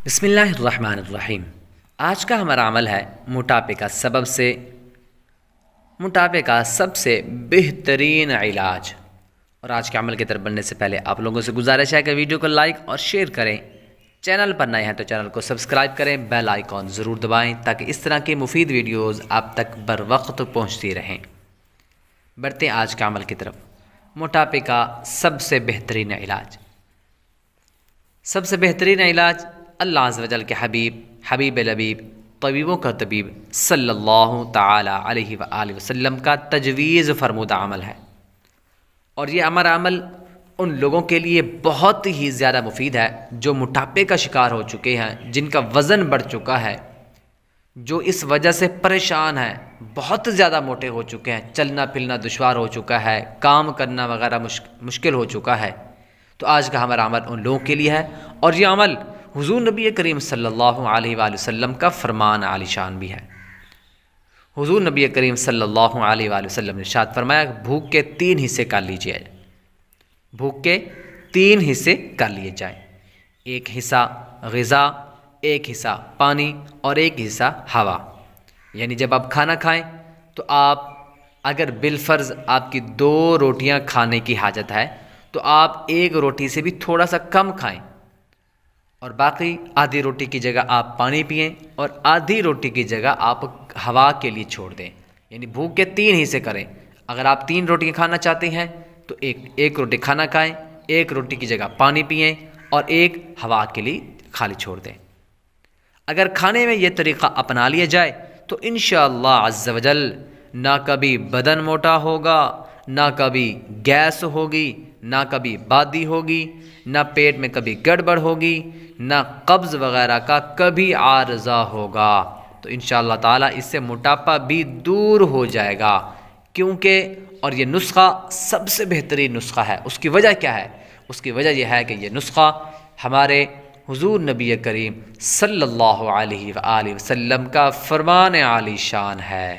بسم اللہ الرحمن الرحیم۔ آج کا ہمارا عمل ہے موٹاپے کا سب سے بہترین علاج۔ اور آج کے عمل کی طرف بڑھنے سے پہلے آپ لوگوں سے گزارش ہے کہ ویڈیو کو لائک اور شیئر کریں، چینل پر نئے ہیں تو چینل کو سبسکرائب کریں، بیل آئیکن ضرور دبائیں تاکہ اس طرح کی مفید ویڈیوز آپ تک بر وقت پہنچتی رہیں۔ بڑھتے ہیں آج کے عمل کی طرف۔ موٹاپے کا سب سے بہترین علاج، سب سے بہترین علاج اللہ عز و جل کے حبیب لبیب، طبیبوں کا طبیب صلی اللہ تعالی علیہ وآلہ وسلم کا تجویز فرمودہ عمل ہے۔ اور یہ ہمارا عمل ان لوگوں کے لیے بہت ہی زیادہ مفید ہے جو موٹاپے کا شکار ہو چکے ہیں، جن کا وزن بڑھ چکا ہے، جو اس وجہ سے پریشان ہیں، بہت زیادہ موٹے ہو چکے ہیں، چلنا پھرنا دشوار ہو چکا ہے، کام کرنا وغیرہ مشکل ہو چکا ہے۔ تو آج کا ہمارا عمل ان لوگوں کے لیے ہے، اور یہ عمل حضور نبی کریم صلی اللہ علیہ وآلہ وسلم کا فرمان عالی شان بھی ہے۔ حضور نبی کریم صلی اللہ علیہ وآلہ وسلم نے ارشاد فرمایا کہ بھوک کے 3 حصے کر لیجئے، بھوک کے 3 حصے کر لیے جائیں، 1 حصہ غذا، 1 حصہ پانی اور 1 حصہ ہوا۔ یعنی جب آپ کھانا کھائیں تو آپ اگر بالفرض آپ کی 2 روٹیاں کھانے کی حاجت ہے تو آپ 1 روٹی سے بھی تھوڑا سا کم کھائیں، اور باقی آدھی روٹی کی جگہ آپ پانی پئیں اور آدھی روٹی کی جگہ آپ ہوا کے لیے چھوڑ دیں۔ یعنی بھوک کے 3 حصے کریں۔ اگر آپ 3 روٹیاں کھانا چاہتے ہیں تو ایک روٹی کھانا کھائیں، 1 روٹی کی جگہ پانی پئیں اور 1 ہوا کے لیے خالی چھوڑ دیں۔ اگر کھانے میں یہ طریقہ اپنا لیا جائے تو انشاءاللہ عز و جل نہ کبھی بدن موٹا ہوگا، نہ کبھی گیس ہوگی، نہ کبھی بادی ہوگی، نہ پیٹ میں کبھی گڑبڑ ہوگی، نہ قبض وغیرہ کا کبھی عارضہ ہوگا۔ تو انشاءاللہ تعالی اس سے موٹاپا بھی دور ہو جائے گا، کیونکہ اور یہ نسخہ سب سے بہترین نسخہ ہے۔ اس کی وجہ کیا ہے؟ اس کی وجہ یہ ہے کہ یہ نسخہ ہمارے حضور نبی کریم صلی اللہ علیہ وآلہ وسلم کا فرمان عالی شان ہے۔